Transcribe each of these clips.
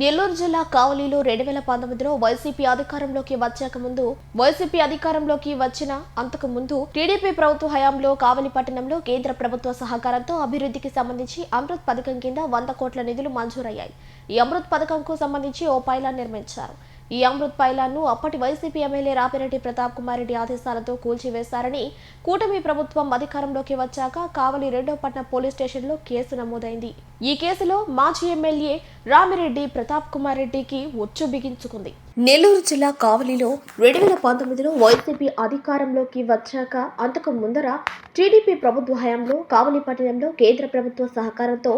నెల్లూరు జిల్లా కావలిలో 2019లో వైసీపీ అధికారంలోకి వచ్చిన అంతకు ముందు టీడీపీ ప్రభుత్వ హయాంలో కావలి పట్టణంలో కేంద్ర ప్రభుత్వ సహకారంతో అభివృద్ధికి సంబంధించి అమృత్ పథకం కింద 100 కోట్ల నిధులు మంజూరయ్యాయి. ఈ అమృత్ పథకంకు సంబంధించి ఓ పైలాన్ నిర్మించారు. ఈ అమృత్ పైలాన్ను అప్పటి వైసీపీ ఎమ్మెల్యే రామిరెడ్డి ప్రతాప్ కుమార్ రెడ్డి ఆదేశాలతో కూల్చివేశారని కూటమి ప్రభుత్వం అధికారంలోకి వచ్చాక కావలి 2వ పట్టణ పోలీస్ స్టేషన్లో కేసు నమోదైంది. ఈ కేసులో మాజీ ఎమ్మెల్యే రామిరెడ్డి ప్రతాప్ కుమార్ రెడ్డికి ఉచ్చు బిగించుకుంది. నెల్లూరు జిల్లా కావలిలో 2019లో వైసీపీ అధికారంలోకి వచ్చాక అంతకు ముందర టీడీపీ ప్రభుత్వ హయాంలో కావలి పట్టణంలో కేంద్ర ప్రభుత్వ సహకారంతో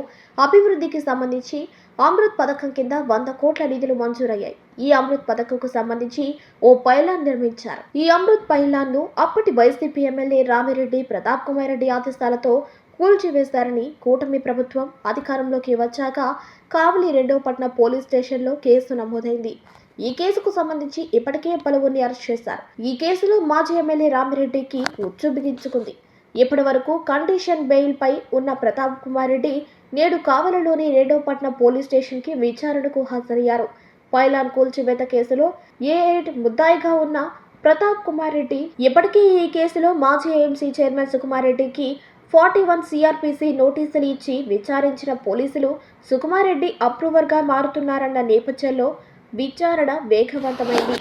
అభివృద్ధికి సంబంధించి అమృత్ పథకం కింద 100 కోట్ల నిధులు మంజూరయ్యాయి. ఈ అమృత్ పథకంకు సంబంధించి ఓ పైలాన్ నిర్మించారు. ఈ అమృత్ పైలాన్ను అప్పటి వైసీపీ ఎమ్మెల్యే రామిరెడ్డి ప్రతాప్ కుమార్ రెడ్డి ఆదేశాలతో కూల్చివేశారని కూటమి ప్రభుత్వం అధికారంలోకి వచ్చాక కావలి 2వ పట్టణ పోలీస్ స్టేషన్లో కేసు నమోదైంది. ఈ కేసుకు సంబంధించి ఇప్పటికే పలువురిని అరెస్ట్ చేశారు. ఈ కేసులో మాజీ ఎమ్మెల్యే రామిరెడ్డికి ఉచ్చు బిగించుకుంది. ఇప్పటి వరకు కండిషన్ బెయిల్ పై ఉన్న ప్రతాప్ కుమార్ రెడ్డి నేడు కావలిలోని 2వ పట్టణ పోలీస్ స్టేషన్ కి విచారణకు హాజరయ్యారు. పైలాన్ కూల్చివేత కేసులో A8 ముద్దాయిగా ఉన్న ప్రతాప్ కుమార్ రెడ్డి ఇప్పటికే ఈ కేసులో మాజీ ఏఎంసీ చైర్మన్ సుకుమార్ రెడ్డికి 41 CRPC నోటీసులు ఇచ్చి విచారించిన పోలీసులు సుకుమార్ రెడ్డి అప్రూవర్ గా మారుతున్నారన్న నేపథ్యంలో విచారణ వేగవంతమైంది.